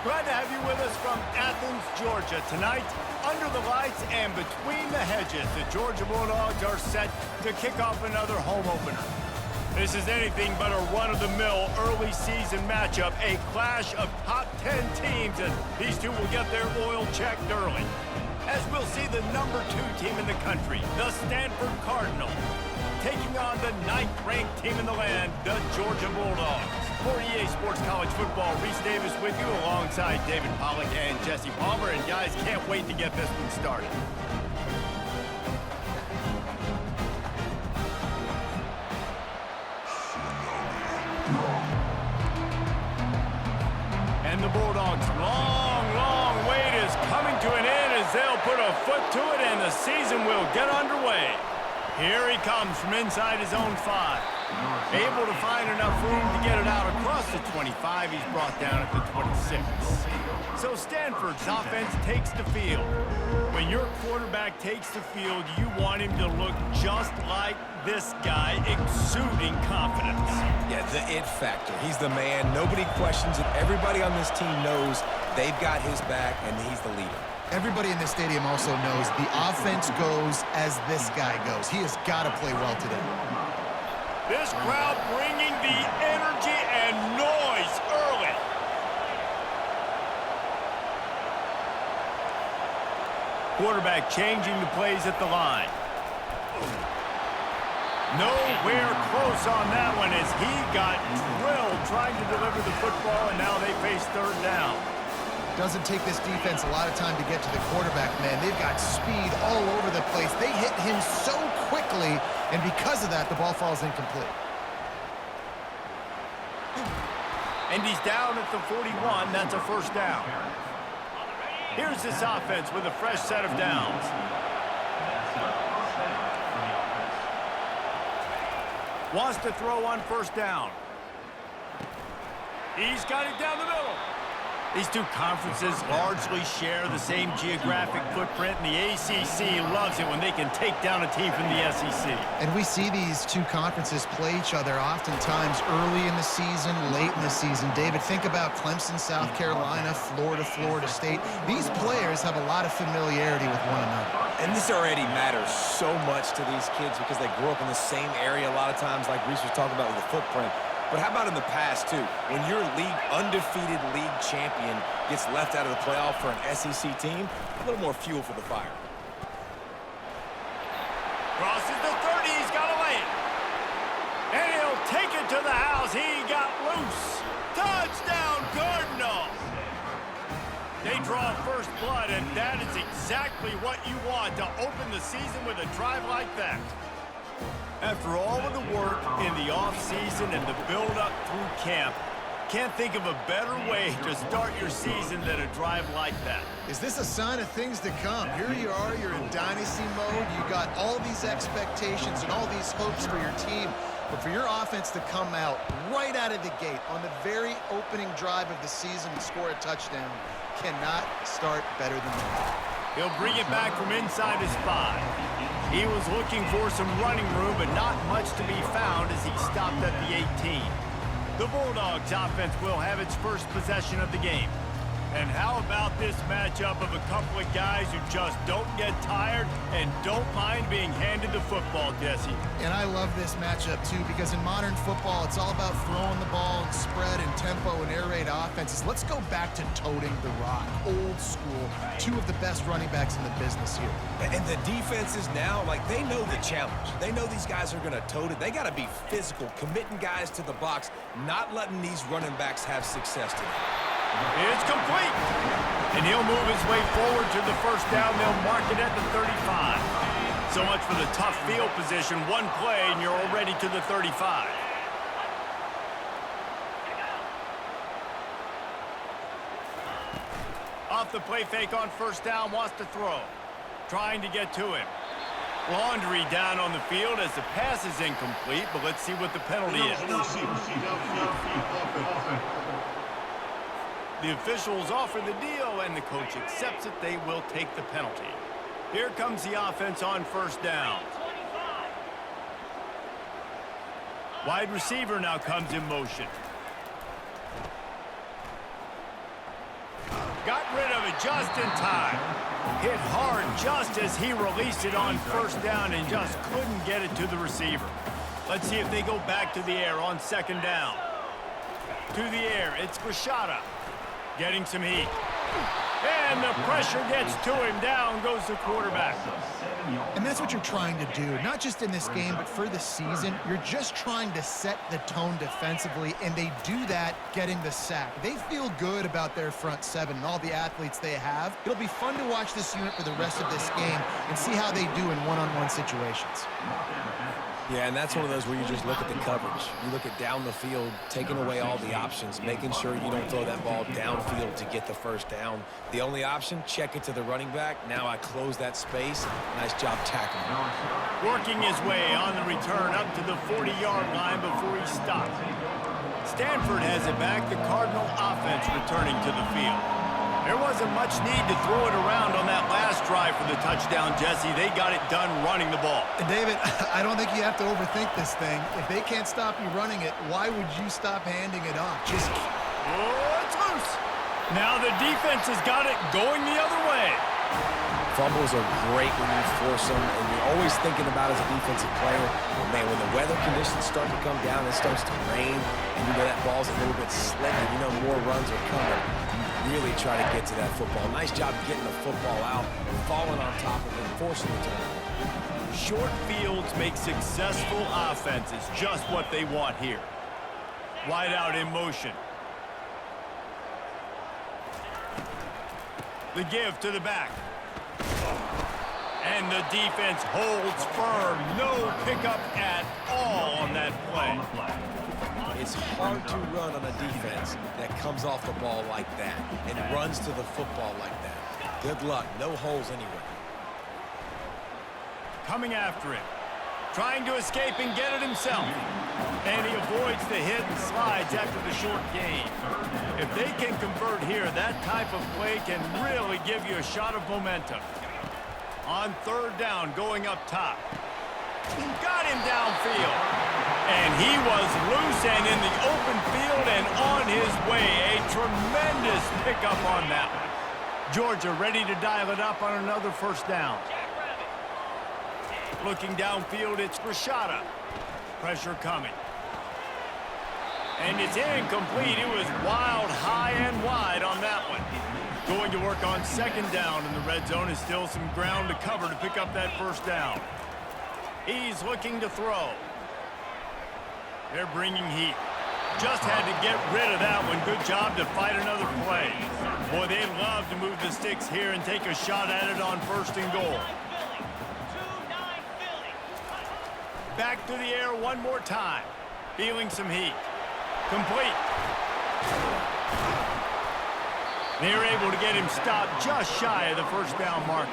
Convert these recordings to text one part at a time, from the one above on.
Glad to have you with us from Athens, Georgia. Tonight, under the lights and between the hedges, the Georgia Bulldogs are set to kick off another home opener. This is anything but a run-of-the-mill early season matchup, a clash of top 10 teams, and these two will get their oil checked early. As we'll see the number 2 team in the country, the Stanford Cardinals, taking on the 9th-ranked team in the land, the Georgia Bulldogs. For EA Sports College Football, Reese Davis with you alongside David Pollack and Jesse Palmer. And guys, can't wait to get this one started. And the Bulldogs' long wait is coming to an end as they'll put a foot to it and the season will get underway. Here he comes from inside his own 5. Able to find enough room to get it out across the 25. He's brought down at the 26. So Stanford's offense takes the field. When your quarterback takes the field, you want him to look just like this guy, exuding confidence. Yeah, the it factor. He's the man. Nobody questions it. Everybody on this team knows they've got his back, and he's the leader. Everybody in this stadium also knows the offense goes as this guy goes. He has got to play well today. This crowd bringing the energy and noise early. Quarterback changing the plays at the line. Nowhere close on that one as he got drilled trying to deliver the football, and now they face 3rd down. Doesn't take this defense a lot of time to get to the quarterback, man. They've got speed all over the place. They hit him so quickly, and because of that, the ball falls incomplete. And he's down at the 41. That's a 1st down. Here's this offense with a fresh set of downs. Wants to throw on 1st down. He's got it down the middle. These two conferences largely share the same geographic footprint, and the ACC loves it when they can take down a team from the SEC. And we see these two conferences play each other oftentimes early in the season, late in the season. David, think about Clemson, South Carolina, Florida, Florida State. These players have a lot of familiarity with one another. And this already matters so much to these kids because they grew up in the same area a lot of times, like Reese was talking about with the footprint. But how about in the past, too? When your undefeated league champion gets left out of the playoff for an SEC team, a little more fuel for the fire. Crosses the 30. He's got to lay it. And he'll take it to the house. He got loose. Touchdown, Cardinals. They draw first blood, and that is exactly what you want to open the season with a drive like that. After all of the work in the offseason and the build-up through camp, can't think of a better way to start your season than a drive like that. Is this a sign of things to come? Here you are, you're in dynasty mode. You got all these expectations and all these hopes for your team. But for your offense to come out right out of the gate on the very opening drive of the season and score a touchdown cannot start better than that. He'll bring it back from inside his 5. He was looking for some running room, but not much to be found as he stopped at the 18. The Bulldogs offense will have its first possession of the game. And how about this matchup of a couple of guys who just don't get tired and don't mind being handed the football, Jesse? And I love this matchup, too, because in modern football, it's all about throwing the ball and spread and tempo and air raid offenses. Let's go back to toting the rock, old school. 2 of the best running backs in the business here. And the defenses now, like, they know the challenge. They know these guys are going to tote it. They got to be physical, committing guys to the box, not letting these running backs have success today. It's complete. And he'll move his way forward to the 1st down. They'll mark it at the 35. So much for the tough field position. One play, and you're already to the 35. Off the play fake on 1st down, wants to throw. Trying to get to him. Laundry down on the field as the pass is incomplete, but let's see what the penalty is. The officials offer the deal, and the coach accepts it. They will take the penalty. Here comes the offense on 1st down. Wide receiver now comes in motion. Got rid of it just in time. Hit hard just as he released it on first down and just couldn't get it to the receiver. Let's see if they go back to the air on second down. To the air, it's Rashada. Getting some heat. And the pressure gets to him. Down goes the quarterback. And that's what you're trying to do, not just in this game, but for the season. You're just trying to set the tone defensively, and they do that getting the sack. They feel good about their front seven and all the athletes they have. It'll be fun to watch this unit for the rest of this game and see how they do in one-on-one situations. Yeah, and that's one of those where you just look at the coverage. You look at down the field, taking away all the options, making sure you don't throw that ball downfield to get the first down. The only option, check it to the running back. Now I close that space. Nice job tackling. Working his way on the return up to the 40-yard line before he stopped. Stanford has it back. The Cardinal offense returning to the field. There wasn't much need to throw it around on that last drive for the touchdown, Jesse. They got it done running the ball. And David, I don't think you have to overthink this thing. If they can't stop you running it, why would you stop handing it off? Just... Oh, it's loose. Now the defense has got it going the other way. Fumbles are great when you force them, and you're always thinking about as a defensive player, well, man, when the weather conditions start to come down, it starts to rain, and you know that ball's a little bit slick, and you know more runs are coming. Really try to get to that football. Nice job getting the football out, falling on top of it, forcing the turnover. Short fields make successful offenses just what they want here. Wide out in motion. The give to the back. And the defense holds firm. No pickup at all on that play. It's hard to run on a defense that comes off the ball like that and runs to the football like that. Good luck. No holes anywhere. Coming after it. Trying to escape and get it himself. And he avoids the hit and slides after the short gain. If they can convert here, that type of play can really give you a shot of momentum. On third down, going up top. Got him downfield. And he was loose and in the open field and on his way. A tremendous pickup on that one. Georgia ready to dial it up on another first down. Looking downfield, it's Rashada. Pressure coming. And it's incomplete. It was wild, high and wide on that one. Going to work on second down, and the red zone is still some ground to cover to pick up that first down. He's looking to throw. They're bringing heat. Just had to get rid of that one. Good job to fight another play. Boy, they'd love to move the sticks here and take a shot at it on first and goal. Back to the air one more time. Feeling some heat. Complete. They're able to get him stopped just shy of the first down marker.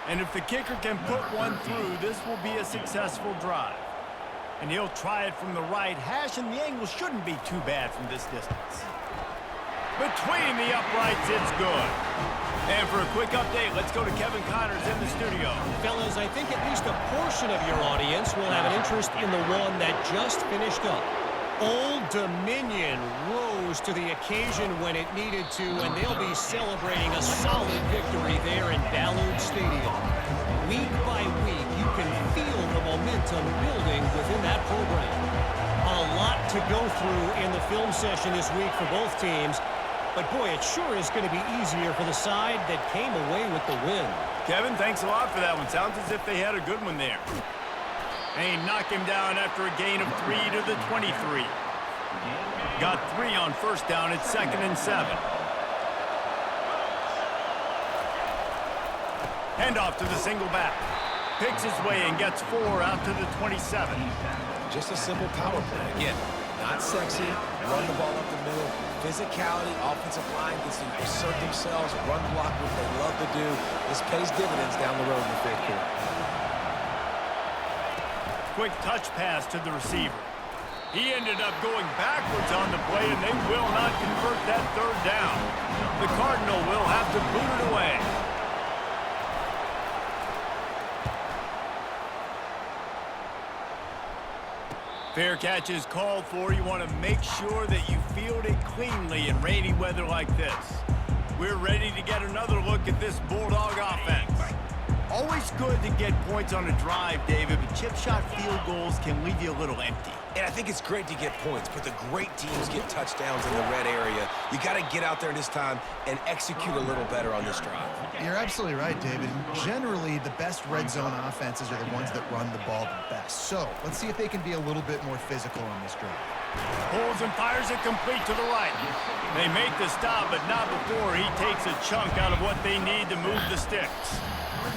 And if the kicker can put one through, this will be a successful drive. And he'll try it from the right hash, and the angle shouldn't be too bad from this distance. Between the uprights, it's good. And for a quick update, let's go to Kevin Connors in the studio. Fellas, I think at least a portion of your audience will have an interest in the one that just finished up. Old Dominion rose to the occasion when it needed to, and they'll be celebrating a solid victory there in Ballard Stadium. Week by week, you can feel the momentum building within that program. A lot to go through in the film session this week for both teams, but boy, it sure is going to be easier for the side that came away with the win. Kevin, thanks a lot for that one. Sounds as if they had a good one there. They knock him down after a gain of 3 to the 23. Got 3 on first down. It's 2nd and 7. Handoff to the single back. Picks his way and gets 4 out to the 27. Just a simple power play. Again, not sexy. Run the ball up the middle. Physicality, offensive line gets to assert themselves, run block, what they love to do. This pays dividends down the road in the fourth quarter. Quick touch pass to the receiver. He ended up going backwards on the play, and they will not convert that third down. The Cardinal will have to boot it away. Fair catch is called for. You want to make sure that you field it cleanly in rainy weather like this. We're ready to get another look at this Bulldog offense. Always good to get points on a drive, David, but chip shot field goals can leave you a little empty. And I think it's great to get points, but the great teams get touchdowns in the red area. You got to get out there this time and execute a little better on this drive. You're absolutely right, David. Generally, the best red zone offenses are the ones that run the ball the best. So let's see if they can be a little bit more physical on this drive. Pulls and fires it complete to the right. They make the stop, but not before he takes a chunk out of what they need to move the sticks.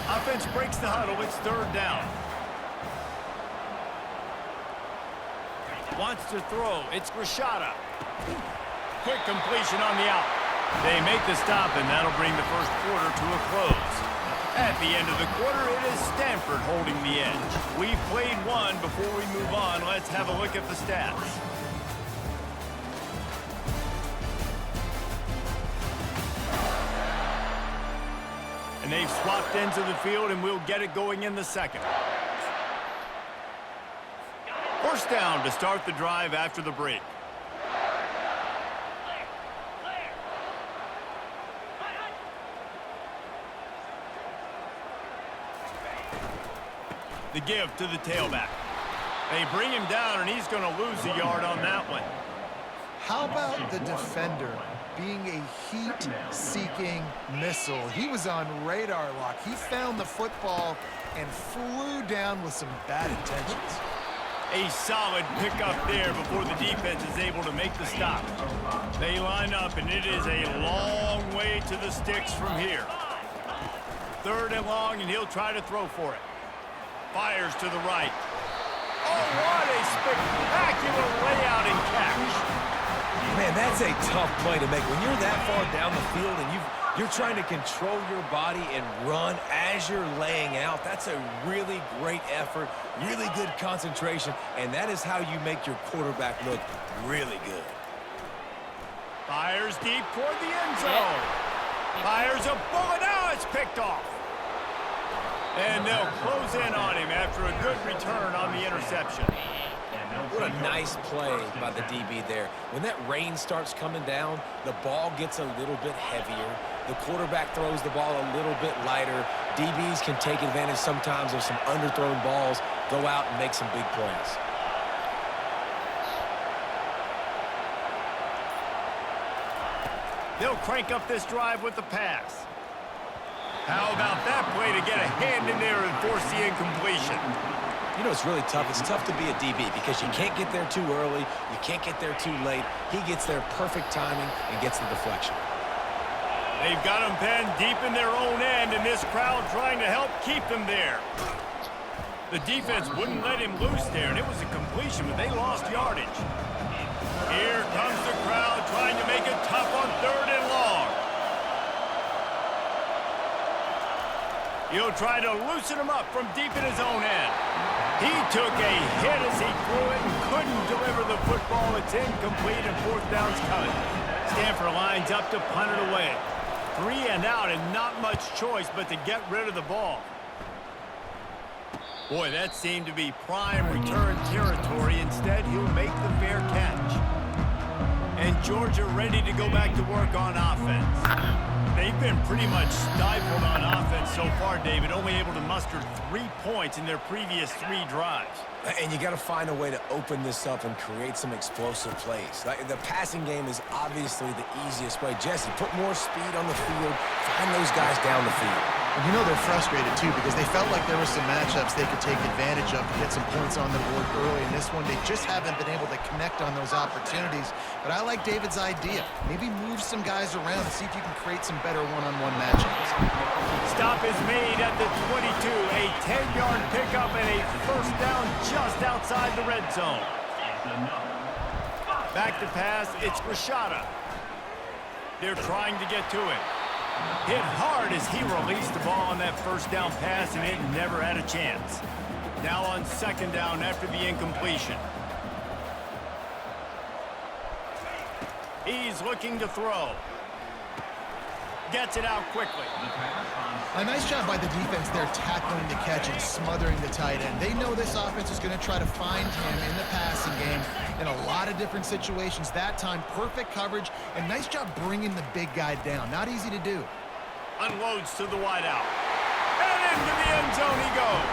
Offense breaks the huddle. It's third down. Wants to throw. It's Rashada. Quick completion on the out. They make the stop, and that'll bring the first quarter to a close. At the end of the quarter, it is Stanford holding the edge. We've played one. Before we move on, let's have a look at the stats. And they've swapped ends of the field, and we'll get it going in the second. First down to start the drive after the break. The give to the tailback. They bring him down, and he's going to lose a yard on that one. How about the defender being a heat-seeking missile? He was on radar lock. He found the football and flew down with some bad intentions. A solid pickup there before the defense is able to make the stop. They line up, and it is a long way to the sticks from here. Third and long, and he'll try to throw for it. Fires to the right. Oh, what a spectacular layout and catch. Man, that's a tough play to make. When you're that far down the field and you're trying to control your body and run as you're laying out, that's a really great effort, really good concentration, and that is how you make your quarterback look really good. Fires deep toward the end zone. Fires a bullet. Now it's picked off. And they'll close in on him after a good return on the interception. What a nice play by the DB there. When that rain starts coming down, the ball gets a little bit heavier. The quarterback throws the ball a little bit lighter. DBs can take advantage sometimes of some underthrown balls, go out and make some big plays. They'll crank up this drive with the pass. How about that play to get a hand in there and force the incompletion? You know, it's really tough. It's tough to be a DB because you can't get there too early. You can't get there too late. He gets there perfect timing and gets the deflection. They've got him penned deep in their own end, and this crowd trying to help keep them there. The defense wouldn't let him loose there, and it was a completion, but they lost yardage. Here comes the crowd trying to make it tough on third and long. He'll try to loosen him up from deep in his own end. He took a hit as he threw it and couldn't deliver the football. It's incomplete and fourth down's coming. Stanford lines up to punt it away. 3 and out and not much choice but to get rid of the ball. Boy, that seemed to be prime return territory. Instead, he'll make the fair catch. And Georgia ready to go back to work on offense. They've been pretty much stifled on offense so far, David, only able to muster 3 points in their previous 3 drives. And you got to find a way to open this up and create some explosive plays. Like, the passing game is obviously the easiest way. Jesse, put more speed on the field, find those guys down the field. And you know they're frustrated, too, because they felt like there were some matchups they could take advantage of to get some points on the board early. In this one, they just haven't been able to connect on those opportunities. But I like David's idea. Maybe move some guys around and see if you can create some better one-on-one matchups. Stop is made at the 22. A 10-yard pickup and a first down just outside the red zone. Back to pass, it's Rashada. They're trying to get to him. Hit hard as he released the ball on that first down pass, and it never had a chance. Now on second down after the incompletion. He's looking to throw. gets it out quickly. A nice job by the defense there tackling the catch and smothering the tight end. They know this offense is going to try to find him in the passing game in a lot of different situations. That time, perfect coverage, and nice job bringing the big guy down. Not easy to do. Unloads to the wideout. And into the end zone he goes.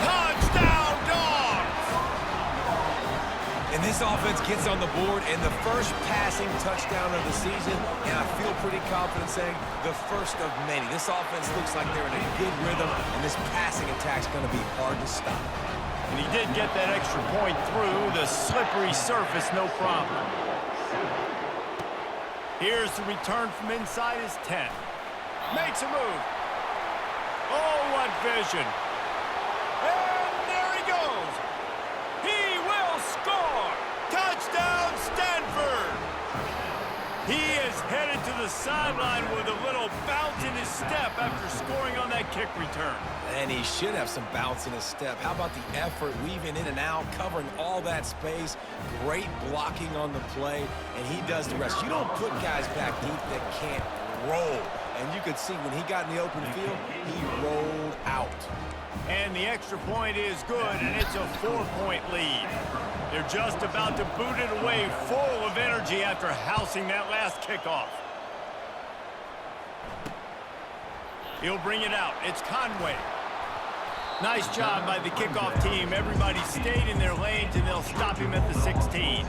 Touchdown, Dogs! And this offense gets on the board and the first passing touchdown of the season, and I feel pretty confident saying the first of many. This offense looks like they're in a good rhythm, and this passing attack's going to be hard to stop. And he did get that extra point through the slippery surface, no problem. Here's the return from inside his 10. Makes a move. Oh, what vision. And there he goes. He will score. Touchdown, Stanford. He is headed to the sideline with a little bounce in his step after scoring on that kick return. And he should have some bounce in his step. How about the effort, weaving in and out, covering all that space, great blocking on the play, and he does the rest. You don't put guys back deep that can't roll. And you could see when he got in the open field, he rolled out. And the extra point is good, and it's a 4-point lead. They're just about to boot it away full of energy after housing that last kickoff. He'll bring it out. It's Conway. Nice job by the kickoff team. Everybody stayed in their lanes, and they'll stop him at the 16.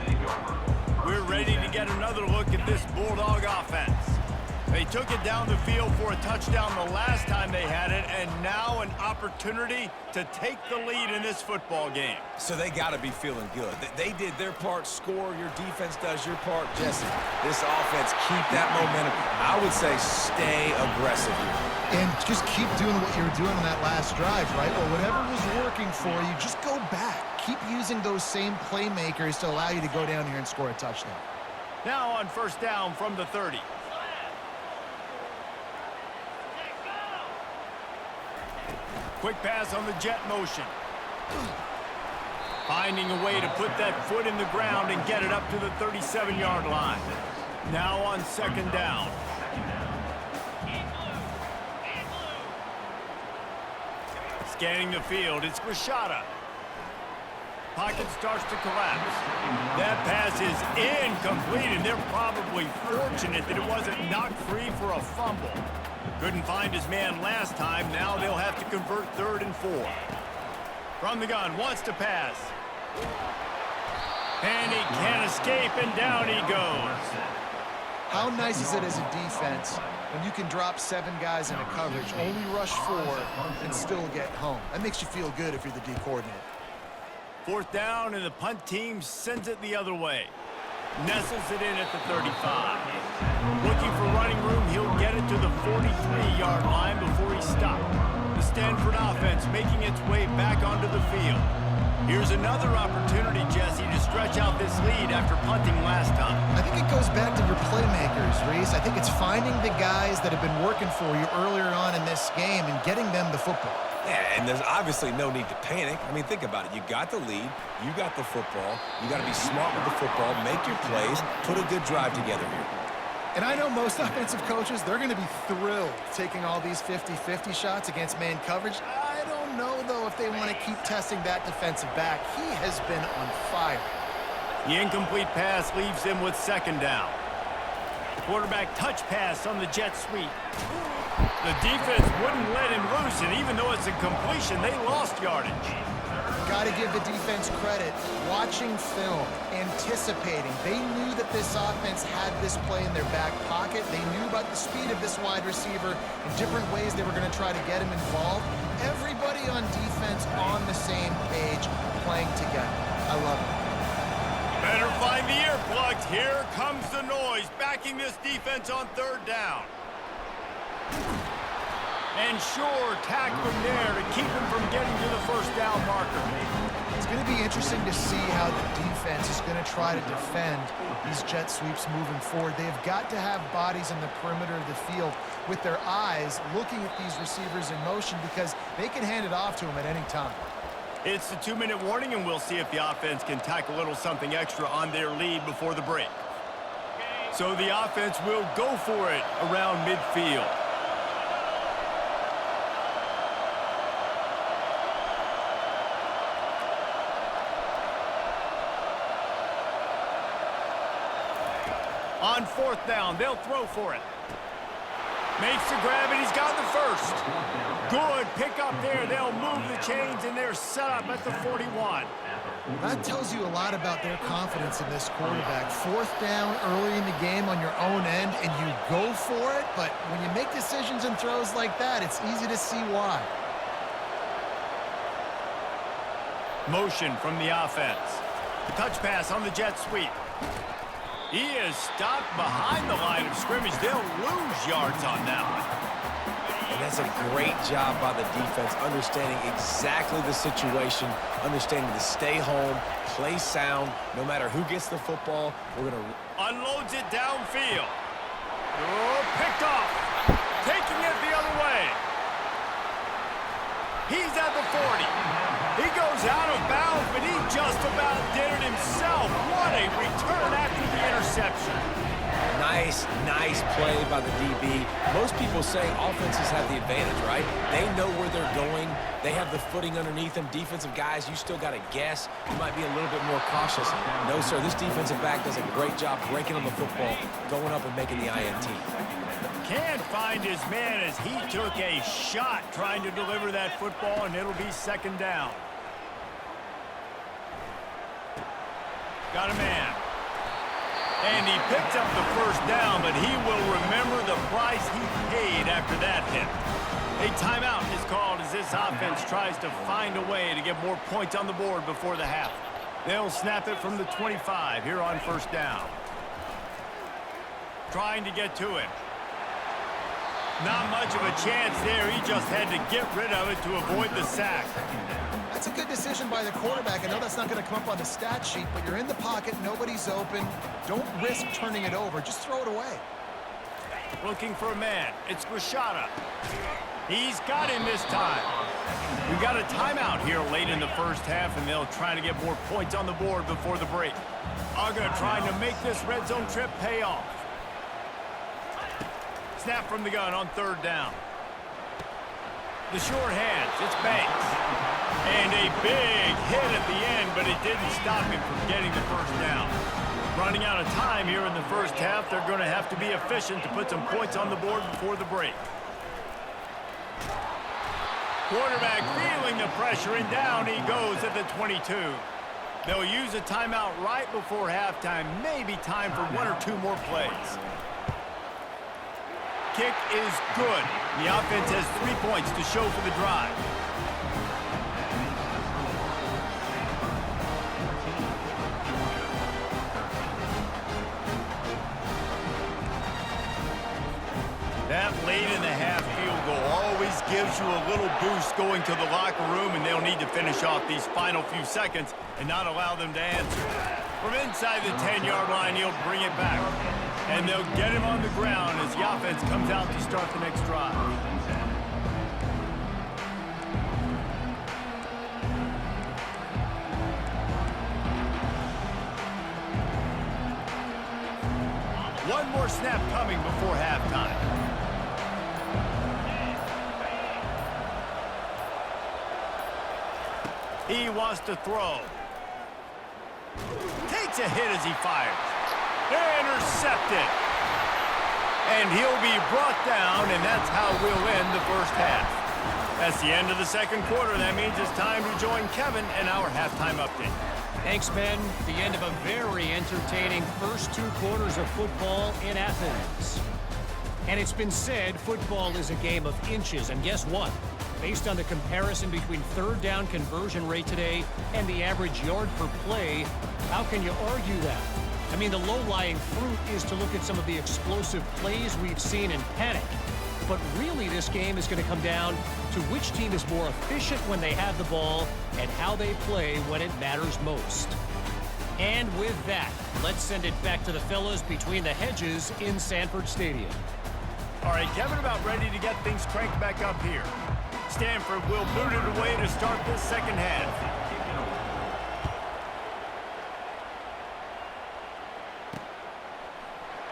We're ready to get another look at this Bulldog offense. They took it down the field for a touchdown the last time they had it, and now an opportunity to take the lead in this football game. So they got to be feeling good. They did their part, score. Your defense does your part. Jesse, this offense, keep that momentum. I would say stay aggressive here. And just keep doing what you were doing on that last drive, right? Well, whatever was working for you, just go back. Keep using those same playmakers to allow you to go down here and score a touchdown. Now on first down from the 30. Quick pass on the jet motion. Finding a way to put that foot in the ground and get it up to the 37-yard line. Now on second down. Scanning the field, it's Rashada. Pocket starts to collapse. That pass is incomplete, and they're probably fortunate that it wasn't knocked free for a fumble. Couldn't find his man last time. Now they'll have to convert 3rd and 4. From the gun, wants to pass. And he can't escape, and down he goes. How nice is it as a defense when you can drop 7 guys into coverage, only rush 4, and still get home? That makes you feel good if you're the D coordinator. 4th down, and the punt team sends it the other way. Nestles it in at the 35. Looking for running room, he'll get it to the 43-yard line before he stopped. The Stanford offense making its way back onto the field. Here's another opportunity, Jesse, to stretch out this lead after punting last time. I think it goes back to your playmakers, Reese. I think it's finding the guys that have been working for you earlier on in this game and getting them the football. Yeah, and there's obviously no need to panic. I mean, think about it. You got the lead. You got the football. You got to be smart with the football, make your plays, put a good drive together here. And I know most offensive coaches, they're going to be thrilled taking all these 50-50 shots against man coverage. I don't know, though, if they want to keep testing that defensive back. He has been on fire. The incomplete pass leaves them with 2nd down. Quarterback touch pass on the jet sweep. The defense wouldn't let him loose, and even though it's a completion, they lost yardage. Got to give the defense credit. Watching film, anticipating. They knew that this offense had this play in their back pocket. They knew about the speed of this wide receiver and different ways they were going to try to get him involved. Everybody on defense on the same page, playing together. I love it. Better find the earplugs. Here comes the noise, backing this defense on 3rd down. And sure, tack from there to keep him from getting to the 1st down marker. It's going to be interesting to see how the defense is going to try to defend these jet sweeps moving forward. They have got to have bodies in the perimeter of the field with their eyes looking at these receivers in motion because they can hand it off to them at any time. It's the 2-minute warning, and we'll see if the offense can tack a little something extra on their lead before the break. So the offense will go for it around midfield. On fourth down, they'll throw for it. Makes the grab, and he's got the first. Good pick up there. They'll move the chains, and they're set up at the 41. That tells you a lot about their confidence in this quarterback. Fourth down early in the game on your own end, and you go for it, but when you make decisions and throws like that, it's easy to see why. Motion from the offense. Touch pass on the jet sweep. He is stopped behind the line of scrimmage. They'll lose yards on that one. And that's a great job by the defense, understanding exactly the situation, understanding to stay home, play sound. No matter who gets the football, we're going to... Unloads it downfield. Oh, picked off. Taking it the other way. He's at the 40. He goes out of bounds, but he just about did it himself. What a return after the interception. Nice play by the DB. Most people say offenses have the advantage, right? They know where they're going. They have the footing underneath them. Defensive guys, you still got to guess. You might be a little bit more cautious. No, sir, this defensive back does a great job breaking on the football, going up and making the INT. Can't find his man as he took a shot trying to deliver that football, and it'll be second down. Got a man. And he picked up the first down, but he will remember the price he paid after that hit. A timeout is called as this offense tries to find a way to get more points on the board before the half. They'll snap it from the 25 here on first down. Trying to get to him. Not much of a chance there. He just had to get rid of it to avoid the sack. That's a good decision by the quarterback. I know that's not going to come up on the stat sheet, but you're in the pocket, nobody's open. Don't risk turning it over. Just throw it away. Looking for a man. It's Rashada. He's got him this time. We've got a timeout here late in the first half, and they'll try to get more points on the board before the break. Uga trying to make this red zone trip pay off. Snap from the gun on third down. The short hands, it's Banks. And a big hit at the end, but it didn't stop him from getting the first down. Running out of time here in the first half, they're going to have to be efficient to put some points on the board before the break. Quarterback feeling the pressure, and down he goes at the 22. They'll use a timeout right before halftime, maybe time for one or two more plays. Kick is good. The offense has 3 points to show for the drive. That late in the half field goal always gives you a little boost going to the locker room, and they'll need to finish off these final few seconds and not allow them to answer. From inside the 10-yard line, he'll bring it back. And they'll get him on the ground as the offense comes out to start the next drive. One more snap coming before halftime. He wants to throw. Takes a hit as he fires. Intercepted. And he'll be brought down, and that's how we'll end the first half. That's the end of the second quarter. That means it's time to join Kevin and our halftime update. Thanks, Ben. The end of a very entertaining first 2 quarters of football in Athens. And it's been said football is a game of inches, and guess what? Based on the comparison between third down conversion rate today and the average yard per play, how can you argue that? I mean, the low-lying fruit is to look at some of the explosive plays we've seen in panic. But really, this game is going to come down to which team is more efficient when they have the ball and how they play when it matters most. And with that, let's send it back to the fellas between the hedges in Stanford Stadium. All right, Kevin, about ready to get things cranked back up here. Stanford will boot it away to start this second half.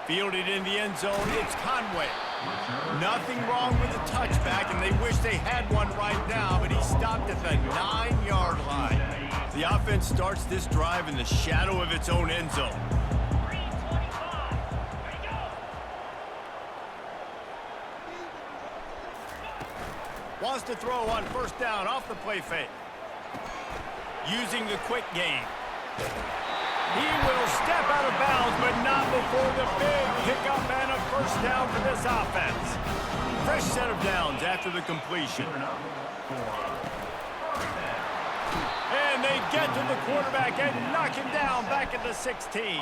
Fielded in the end zone, it's Conway. Nothing wrong with the touchback, and they wish they had one right now, but he stopped at the 9-yard line. The offense starts this drive in the shadow of its own end zone. Wants to throw on first down off the play fake. Using the quick game. He will step out of bounds, but not before the big pickup and a first down for this offense. Fresh set of downs after the completion. And they get to the quarterback and knock him down back at the 16.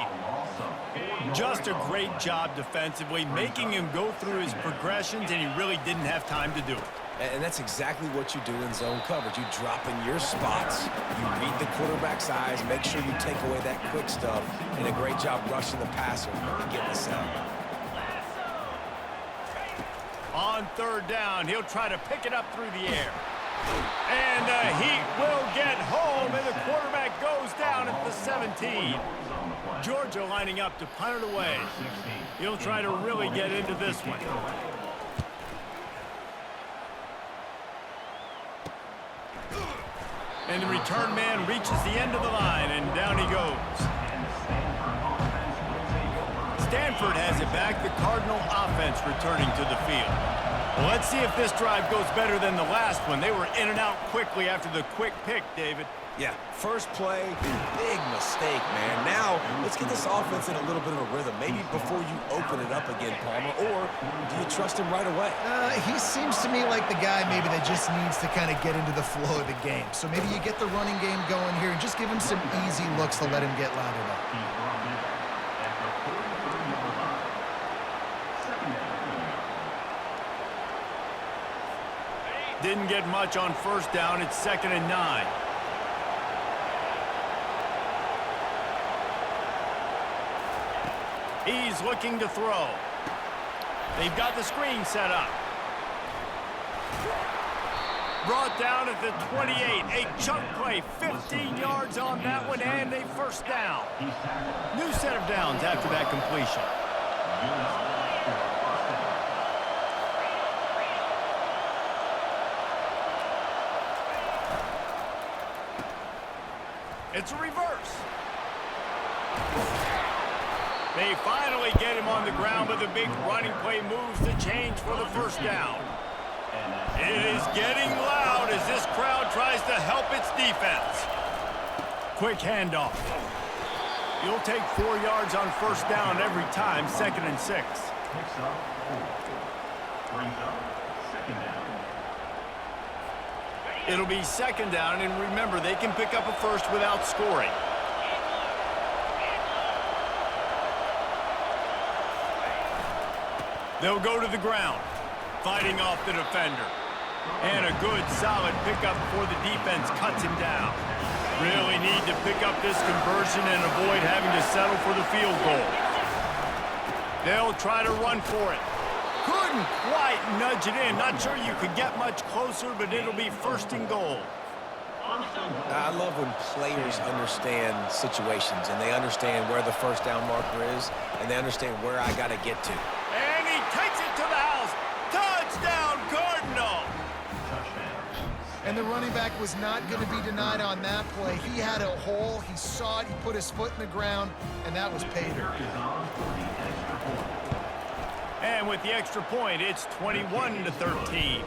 Just a great job defensively, making him go through his progressions, and he really didn't have time to do it. And that's exactly what you do in zone coverage. You drop in your spots, you read the quarterback's eyes, make sure you take away that quick stuff, and a great job rushing the passer and getting the sack. On third down, he'll try to pick it up through the air. And the Heat will get home, and the quarterback goes down at the 17. Georgia lining up to punt it away. He'll try to really get into this one. And the return man reaches the end of the line, and down he goes. Stanford has it back, the Cardinal offense returning to the field. Well, let's see if this drive goes better than the last one. They were in and out quickly after the quick pick, David. Yeah, first play, big mistake, man. Now, let's get this offense in a little bit of a rhythm. Maybe before you open it up again, Palmer, or do you trust him right away? He seems to me like the guy maybe that just needs to kind of get into the flow of the game. So maybe you get the running game going here and just give him some easy looks to let him get lathered up. Didn't get much on first down. It's 2nd and 9. He's looking to throw. They've got the screen set up. Brought down at the 28. A chunk play, 15 yards on that one, and a first down. New set of downs after that completion. It's a reverse. They finally get him on the ground, but the big running play moves the change for the first down. It is getting loud as this crowd tries to help its defense. Quick handoff. You'll take 4 yards on first down every time, 2nd and 6. It'll be 2nd down, and remember, they can pick up a first without scoring. They'll go to the ground, fighting off the defender. And a good, solid pickup before the defense cuts him down. Really need to pick up this conversion and avoid having to settle for the field goal. They'll try to run for it. Couldn't quite nudge it in. Not sure you could get much closer, but it'll be 1st and goal. I love when players understand situations, and they understand where the first down marker is, and they understand where I got to get to. And he takes it to the house. Touchdown, Cardinal! And the running back was not going to be denied on that play. He had a hole. He saw it. He put his foot in the ground, and that was pay dirt. And with the extra point, it's 21-13.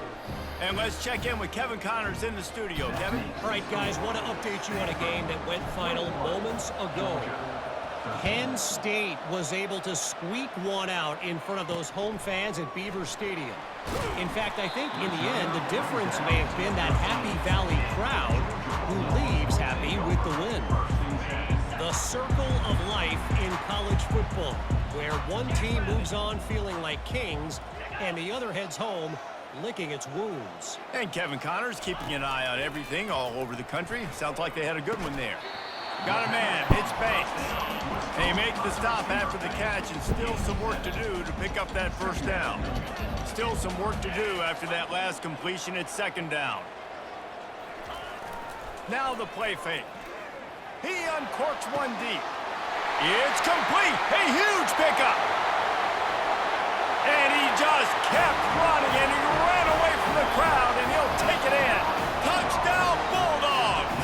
And let's check in with Kevin Connors in the studio. Kevin? All right, guys, want to update you on a game that went final moments ago. Penn State was able to squeak one out in front of those home fans at Beaver Stadium. In fact, I think in the end, the difference may have been that Happy Valley crowd who leaves happy with the win. The circle of life in college football, where one team moves on feeling like kings and the other heads home licking its wounds. And Kevin Connors keeping an eye on everything all over the country. Sounds like they had a good one there. Got a man, it's Banks. They make the stop after the catch, and still some work to do to pick up that first down. Still some work to do after that last completion at 2nd down. Now the play fake. He uncorks one deep. It's complete. A huge pickup. kept running, and he ran away from the crowd, and he'll take it in. Touchdown, Bulldogs!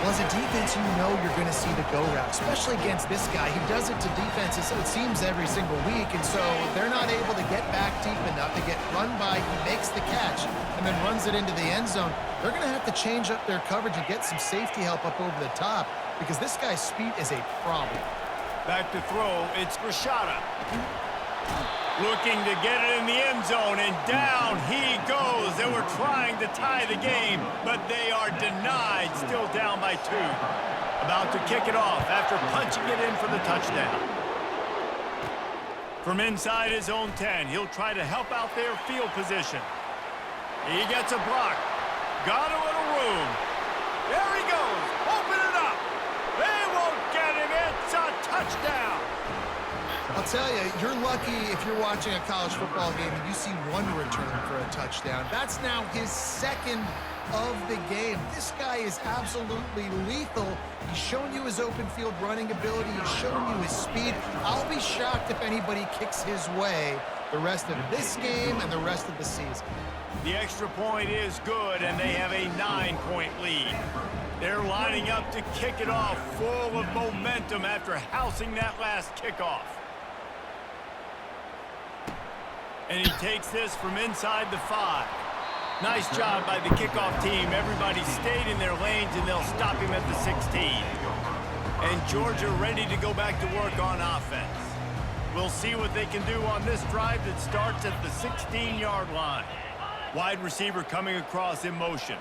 Well, as a defense, you know you're going to see the go route, especially against this guy. He does it to defenses, it seems, every single week, and so they're not able to get back deep enough. They get run by, he makes the catch, and then runs it into the end zone. They're going to have to change up their coverage and get some safety help up over the top because this guy's speed is a problem. Back to throw, it's Rashada. Looking to get it in the end zone, and down he goes. They were trying to tie the game, but they are denied, still down by 2. About to kick it off after punching it in for the touchdown. From inside his own 10, he'll try to help out their field position. He gets a block. Got a little room. There he goes. Open it up. They won't get him. It's a touchdown. I'll tell you, you're lucky if you're watching a college football game and you see one return for a touchdown. That's now his second of the game. This guy is absolutely lethal. He's shown you his open field running ability. He's shown you his speed. I'll be shocked if anybody kicks his way the rest of this game and the rest of the season. The extra point is good, and they have a 9-point lead. They're lining up to kick it off, full of momentum after housing that last kickoff. And he takes this from inside the 5. Nice job by the kickoff team. Everybody stayed in their lanes, and they'll stop him at the 16. And Georgia ready to go back to work on offense. We'll see what they can do on this drive that starts at the 16-yard line. Wide receiver coming across in motion.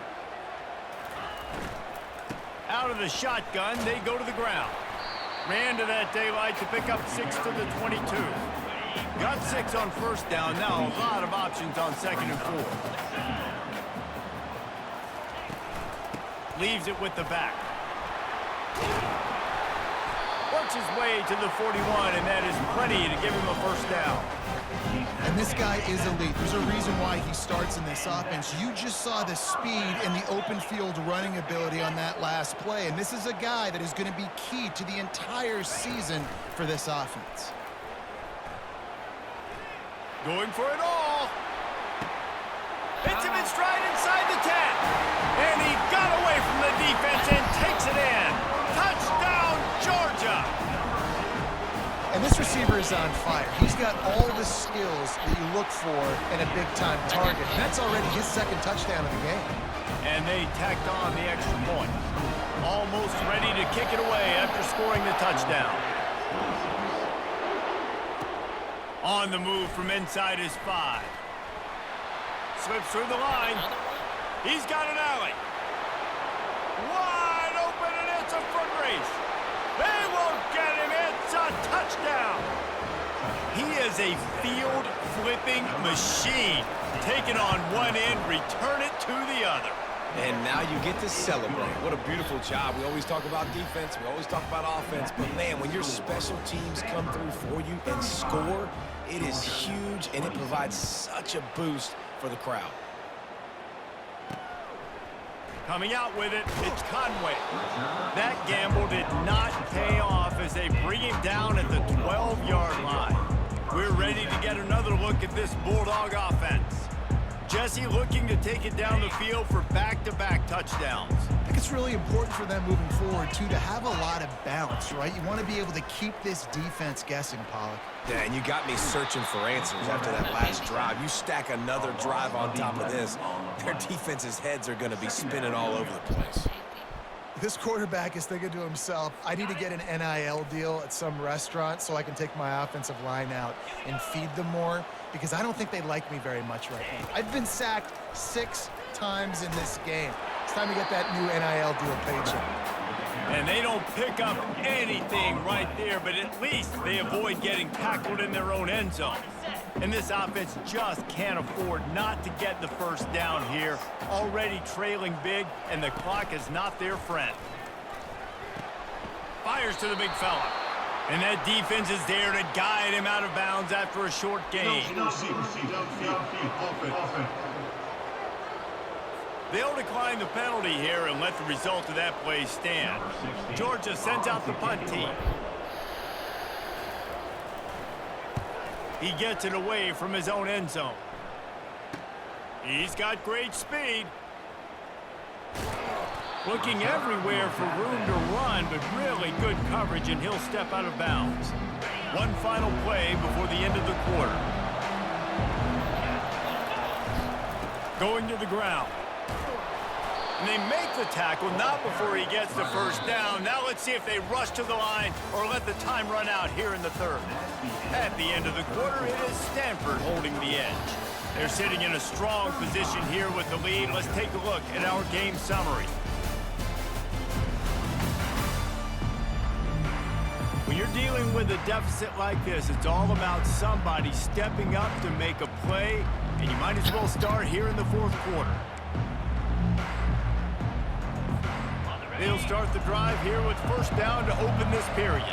Out of the shotgun, they go to the ground. Ran to that daylight to pick up 6 to the 22. Got 6 on first down. Now a lot of options on 2nd and 4. Leaves it with the back. Works his way to the 41, and that is plenty to give him a first down. And this guy is elite. There's a reason why he starts in this offense. You just saw the speed and the open field running ability on that last play. And this is a guy that is going to be key to the entire season for this offense. Going for it all. Hits him in stride inside the 10. And he got away from the defense and takes it in. Touchdown, Georgia. And this receiver is on fire. He's got all the skills that you look for in a big-time target. And that's already his 2nd touchdown of the game. And they tacked on the extra point. Almost ready to kick it away after scoring the touchdown. On the move from inside his 5. Slips through the line. He's got an alley. Wide open, and it's a foot race. They won't get him. It's a touchdown. He is a field-flipping machine. Take it on one end, return it to the other. And now you get to celebrate. What a beautiful job. We always talk about defense. We always talk about offense. But, man, when your special teams come through for you and score, it is huge, and it provides such a boost for the crowd. Coming out with it, it's Conway. That gamble did not pay off as they bring him down at the 12-yard line. We're ready to get another look at this Bulldog offense. Jesse looking to take it down the field for back-to-back touchdowns. I think it's really important for them moving forward, too, to have a lot of balance, right? You want to be able to keep this defense guessing, Pollock. Yeah, and you got me searching for answers after that last drive. You stack another drive on top of this, their defense's heads are going to be spinning all over the place. This quarterback is thinking to himself, I need to get an NIL deal at some restaurant so I can take my offensive line out and feed them more, because I don't think they like me very much right now. I've been sacked 6 times in this game. It's time to get that new NIL deal paycheck. And they don't pick up anything right there, but at least they avoid getting tackled in their own end zone. And this offense just can't afford not to get the first down here. Already trailing big, and the clock is not their friend. Fires to the big fella. And that defense is there to guide him out of bounds after a short gain. They'll decline the penalty here and let the result of that play stand. Georgia sends out the punt team. He gets it away from his own end zone. He's got great speed. Looking everywhere for room to run, but really good coverage, and he'll step out of bounds. One final play before the end of the quarter. Going to the ground. And they make the tackle, not before he gets the first down. Now let's see if they rush to the line or let the time run out here in the third. At the end of the quarter, it is Stanford holding the edge. They're sitting in a strong position here with the lead. Let's take a look at our game summary. When you're dealing with a deficit like this, it's all about somebody stepping up to make a play, and you might as well start here in the fourth quarter. They'll start the drive here with first down to open this period.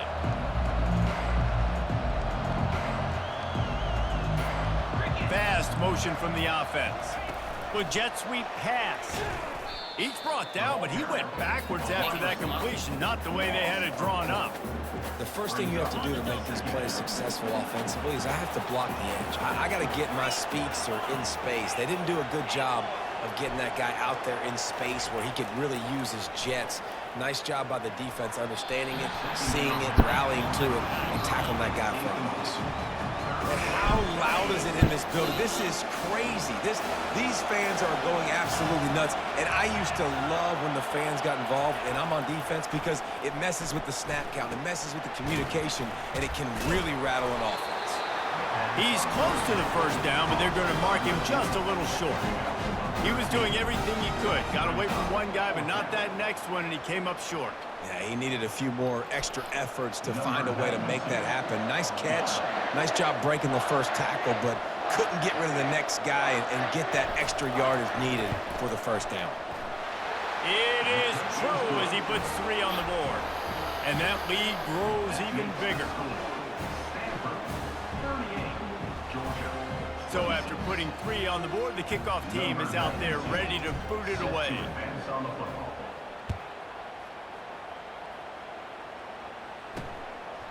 Fast motion from the offense. With jet sweep pass. Each brought down, but he went backwards after that completion, not the way they had it drawn up. The first thing you have to do to make these plays successful offensively is I have to block the edge. I got to get my speedster in space. They didn't do a good job of getting that guy out there in space where he could really use his jets. Nice job by the defense understanding it, seeing it, rallying to it, and tackling that guy for a loss. And how loud is it in this building? This is crazy. These fans are going absolutely nuts. And I used to love when the fans got involved, and I'm on defense because it messes with the snap count, it messes with the communication, and it can really rattle an offense. He's close to the first down, but they're going to mark him just a little short. He was doing everything he could. Got away from one guy, but not that next one, and he came up short. Yeah, he needed a few more extra efforts to find a way to make that happen. Nice catch. Nice job breaking the first tackle, but couldn't get rid of the next guy and get that extra yardage needed for the first down. It is true as he puts 3 on the board. And that lead grows even bigger. So after putting 3 on the board, the kickoff team is out there ready to boot it away.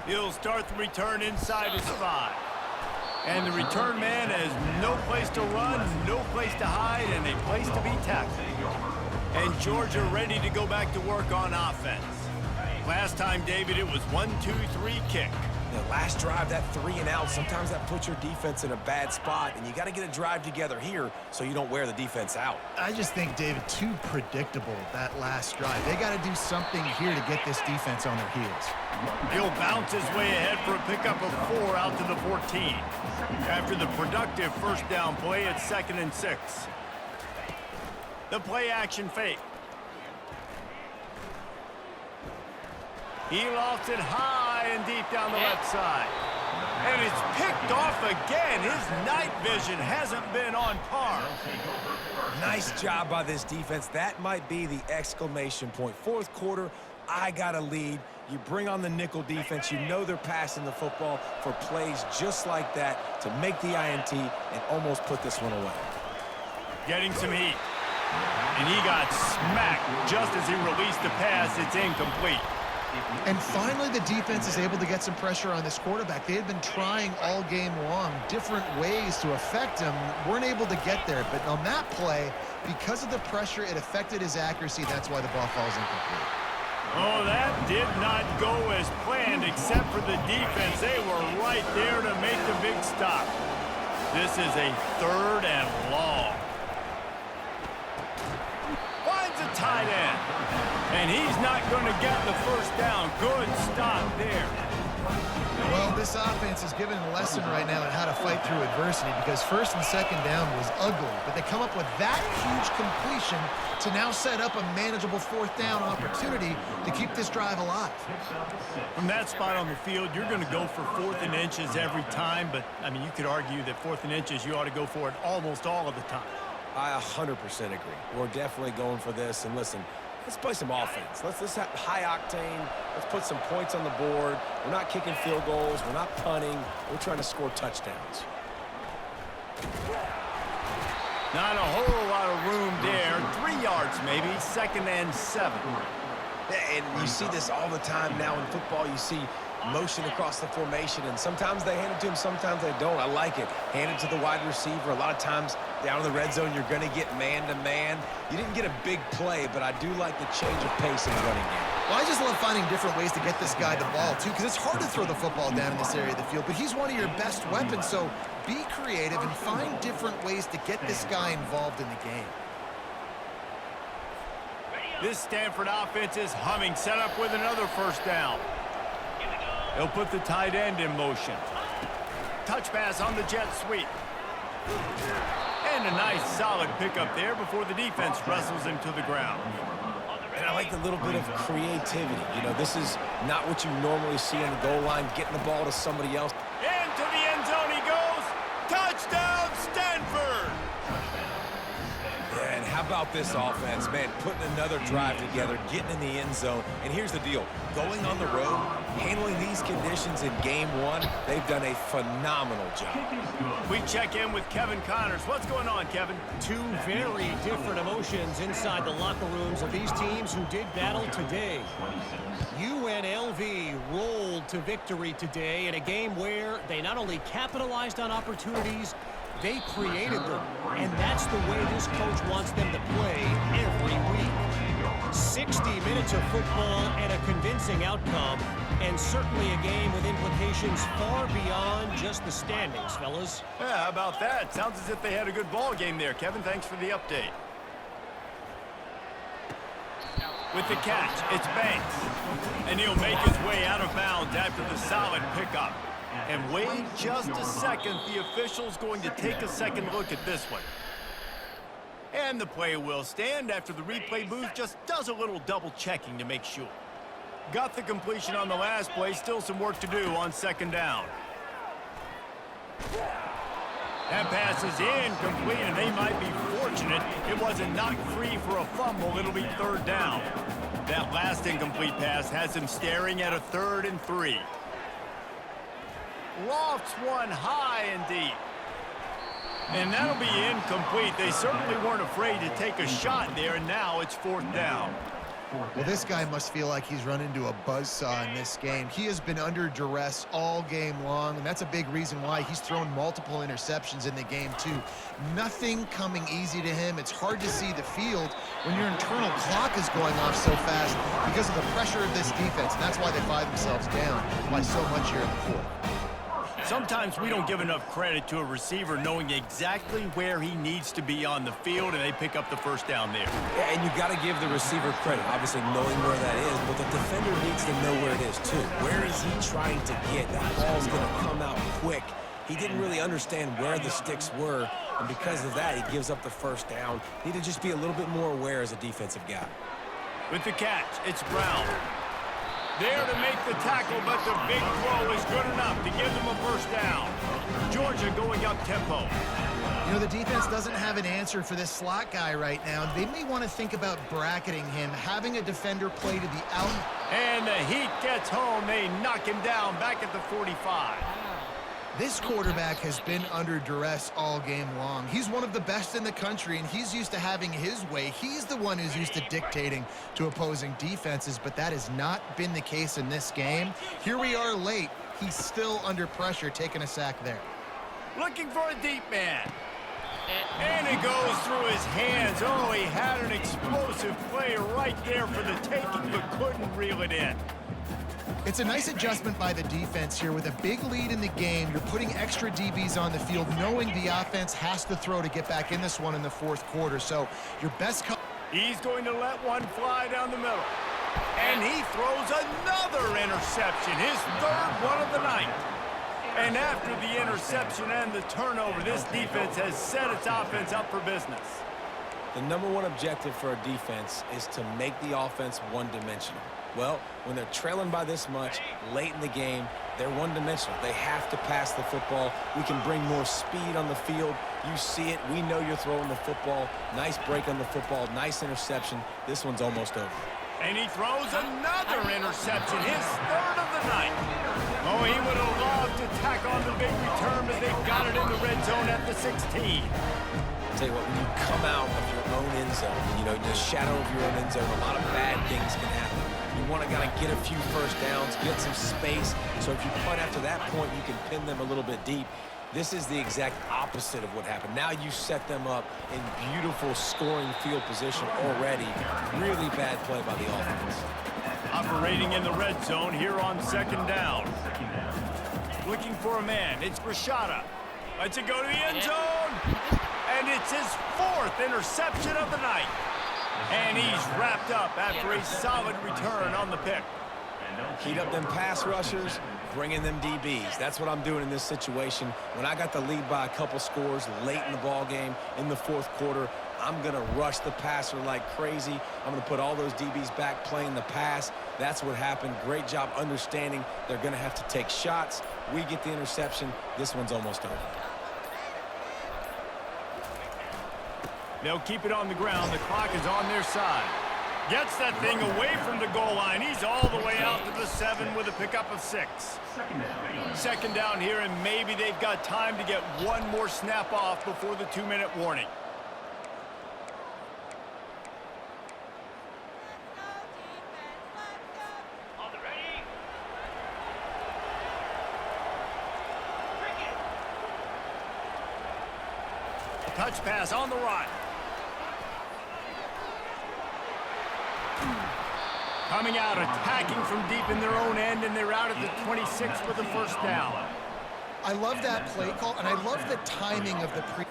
He'll start the return inside his 5. And the return man has no place to run, no place to hide, and a place to be tackled. And Georgia ready to go back to work on offense. Last time, David, it was 1-2-3 kick. The last drive, that 3 and out, sometimes that puts your defense in a bad spot, and you got to get a drive together here so you don't wear the defense out. I just think, David, too predictable, that last drive. They got to do something here to get this defense on their heels. He'll bounce his way ahead for a pickup of 4 out to the 14. After the productive first down play, it's 2nd and 6. The play action fake. He lofts it high and deep down the left side. And it's picked off again. His night vision hasn't been on par. Nice job by this defense. That might be the exclamation point. Fourth quarter, I got a lead. You bring on the nickel defense. You know they're passing the football for plays just like that to make the INT and almost put this one away. Getting some heat. And he got smacked just as he released the pass. It's incomplete. And finally, the defense is able to get some pressure on this quarterback. They had been trying all game long different ways to affect him. Weren't able to get there. But on that play, because of the pressure, it affected his accuracy. That's why the ball falls incomplete. Oh, that did not go as planned, except for the defense. They were right there to make the big stop. This is a 3rd and long. Finds a tight end. And he's not going to get the first down. Good stop there. Well, this offense is given a lesson right now on how to fight through adversity, because 1st and 2nd down was ugly, but they come up with that huge completion to now set up a manageable 4th down opportunity to keep this drive alive. From that spot on the field, you're going to go for 4th and inches every time, but, I mean, you could argue that 4th and inches, you ought to go for it almost all of the time. I 100% agree. We're definitely going for this. And listen, let's play some offense. Let's have high octane. Let's put some points on the board. We're not kicking field goals. We're not punting. We're trying to score touchdowns. Not a whole lot of room there. 3 yards maybe. 2nd and 7. And you see this all the time now in football. You see motion across the formation, and sometimes they hand it to him, sometimes they don't. I like it. Hand it to the wide receiver. A lot of times down in the red zone, you're going to get man-to-man. You didn't get a big play, but I do like the change of pace in the running game. Well, I just love finding different ways to get this guy the ball, too, because it's hard to throw the football down in this area of the field, but he's one of your best weapons, so be creative and find different ways to get this guy involved in the game. This Stanford offense is humming, set up with another first down. He'll put the tight end in motion. Touch pass on the jet sweep. And a nice solid pickup there before the defense wrestles him to the ground. And I like the little bit of creativity. You know, this is not what you normally see on the goal line, getting the ball to somebody else. Into the end zone he goes. Touchdown, Stanford! Yeah, and how about this offense, man, putting another drive together, getting in the end zone. And here's the deal. Going on the road, handling these conditions in game one, they've done a phenomenal job. We check in with Kevin Connors. What's going on, Kevin? Two very different emotions inside the locker rooms of these teams who did battle today. UNLV rolled to victory today in a game where they not only capitalized on opportunities, they created them. And that's the way this coach wants them to play every week. 60 minutes of football and a convincing outcome, and certainly a game with implications far beyond just the standings, fellas. Yeah, how about that? Sounds as if they had a good ball game there, Kevin. Thanks for the update. With the catch, it's Banks. And he'll make his way out of bounds after the solid pickup. And wait just a second. The official's going to take a second look at this one. And the play will stand after the replay booth just does a little double checking to make sure. Got the completion on the last play. Still some work to do on second down. That pass is incomplete, and they might be fortunate it wasn't knocked free for a fumble. It'll be third down. That last incomplete pass has him staring at a 3rd and 3. Lofts one high and deep. And that'll be incomplete. They certainly weren't afraid to take a shot there, and now it's 4th down. Well, this guy must feel like he's run into a buzzsaw in this game. He has been under duress all game long, and that's a big reason why he's thrown multiple interceptions in the game, too. Nothing coming easy to him. It's hard to see the field when your internal clock is going off so fast because of the pressure of this defense, and that's why they find themselves down by so much here in the 4th. Sometimes we don't give enough credit to a receiver knowing exactly where he needs to be on the field, and they pick up the first down there. Yeah, and you got to give the receiver credit, obviously knowing where that is, but the defender needs to know where it is too. Where is he trying to get? That ball's going to come out quick. He didn't really understand where the sticks were, and because of that, he gives up the first down. Need to just be a little bit more aware as a defensive guy. With the catch, it's Brown. There to make the tackle, but the big throw is good enough to give them a first down. Georgia going up tempo. You know, the defense doesn't have an answer for this slot guy right now. They may want to think about bracketing him, having a defender play to the out. And the heat gets home. They knock him down back at the 45. This quarterback has been under duress all game long. He's one of the best in the country, and he's used to having his way. He's the one who's used to dictating to opposing defenses, but that has not been the case in this game. Here we are late. He's still under pressure, taking a sack there. Looking for a deep man. And it goes through his hands. Oh, he had an explosive play right there for the taking, but couldn't reel it in. It's a nice adjustment by the defense here. With a big lead in the game, you're putting extra DBs on the field, knowing the offense has to throw to get back in this one in the 4th quarter. So your best... He's going to let one fly down the middle. And he throws another interception, his 3rd one of the night. And after the interception and the turnover, this defense has set its offense up for business. The number one objective for a defense is to make the offense one-dimensional. Well, when they're trailing by this much late in the game, they're one-dimensional. They have to pass the football. We can bring more speed on the field. You see it. We know you're throwing the football. Nice break on the football. Nice interception. This one's almost over. And he throws another interception, his 3rd of the night. Oh, he would have loved to tack on the big return, but they've got it in the red zone at the 16. I'll tell you what, when you come out of your own end zone, you know, the shadow of your own end zone, a lot of bad things can happen. You You want to kind of get a few first downs, get some space. So if you punt after that point, you can pin them a little bit deep. This is the exact opposite of what happened. Now you set them up in beautiful scoring field position already. Really bad play by the offense. Operating in the red zone here on second down. Looking for a man. It's Rashada. Lets it go to the end zone. And it's his 4th interception of the night. And he's wrapped up after a solid return on the pick. Heat up them pass rushers, bring in them DBs. That's what I'm doing in this situation. When I got the lead by a couple scores late in the ball game in the 4th quarter, I'm going to rush the passer like crazy. I'm going to put all those DBs back playing the pass. That's what happened. Great job understanding they're going to have to take shots. We get the interception. This one's almost over. They'll keep it on the ground. The clock is on their side. Gets that thing away from the goal line. He's all the way out to the 7 with a pickup of 6. Second down here, and maybe they've got time to get one more snap off before the 2-minute warning. Touch pass on the run. Coming out, attacking from deep in their own end, and they're out at the 26 with the first down. I love that play call, and I love the timing of the pre.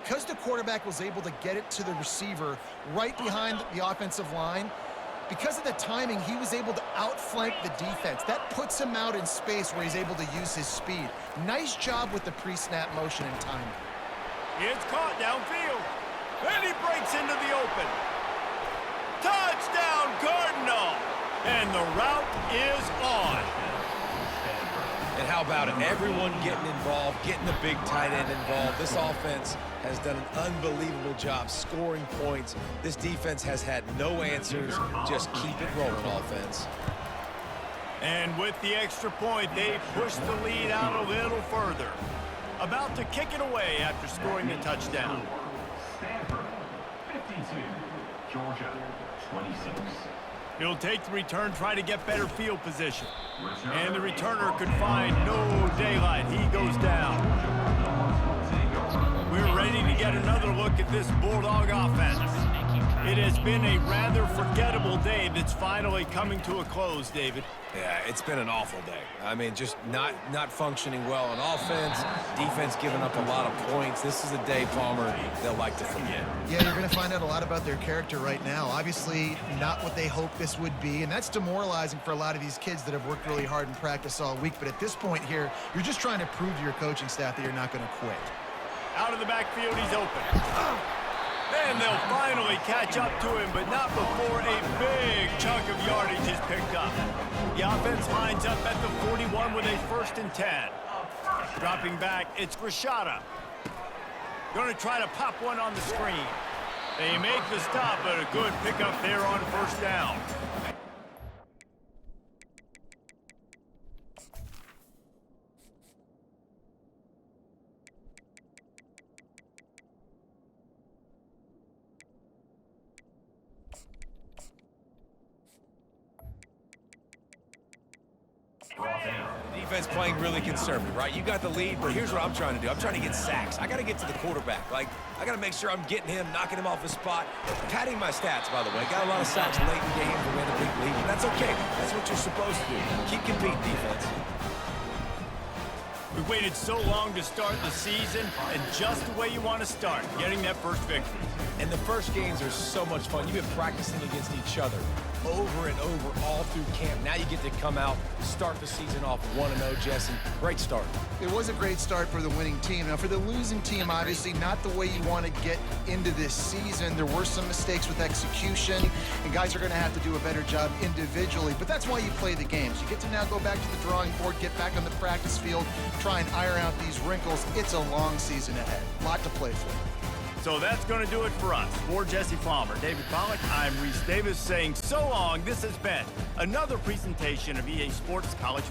Because the quarterback was able to get it to the receiver right behind the offensive line, because of the timing, he was able to outflank the defense. That puts him out in space where he's able to use his speed. Nice job with the pre-snap motion and timing. It's caught downfield. And he breaks into the open. Touchdown, Cardinal! And the route is on. And how about it? Everyone getting involved, getting the big tight end involved. This offense has done an unbelievable job scoring points. This defense has had no answers. Just keep it rolling, offense. And with the extra point, they push the lead out a little further. About to kick it away after scoring the touchdown. Stanford, 52. Georgia, 26. He'll take the return, try to get better field position. And the returner could find no daylight. He goes down. We're ready to get another look at this Bulldog offense. It has been a rather forgettable day that's finally coming to a close, David. Yeah, it's been an awful day. I mean, just not functioning well on offense, defense giving up a lot of points. This is a day, Palmer, they'll like to forget. Yeah, you're going to find out a lot about their character right now. Obviously, not what they hoped this would be, and that's demoralizing for a lot of these kids that have worked really hard in practice all week. But at this point here, you're just trying to prove to your coaching staff that you're not going to quit. Out of the backfield, he's open. Then they'll finally catch up to him, but not before a big chunk of yardage is picked up. The offense lines up at the 41 with a 1st and 10. Dropping back, it's Rashada. Going to try to pop one on the screen. They make the stop, but a good pickup there on 1st down. Defense playing really conservative, right? You got the lead, but here's what I'm trying to do. I'm trying to get sacks. I got to get to the quarterback. Like, I got to make sure I'm getting him, knocking him off his spot. Padding my stats, by the way. Got a lot of sacks late in games when we had a big lead, but that's okay. That's what you're supposed to do. Keep competing, defense. We waited so long to start the season, and just the way you want to start, getting that first victory. And the first games are so much fun. You've been practicing against each other. over and over all through camp. Now you get to come out, start the season off 1-0, Jesse. Great start. It was a great start for the winning team. Now, for the losing team, obviously not the way you want to get into this season. There were some mistakes with execution, and guys are going to have to do a better job individually. But that's why you play the games. You get to now go back to the drawing board, get back on the practice field, try and iron out these wrinkles. It's a long season ahead. A lot to play for. So that's going to do it for us. For Jesse Palmer, David Pollack, I'm Reese Davis saying so long. This has been another presentation of EA Sports College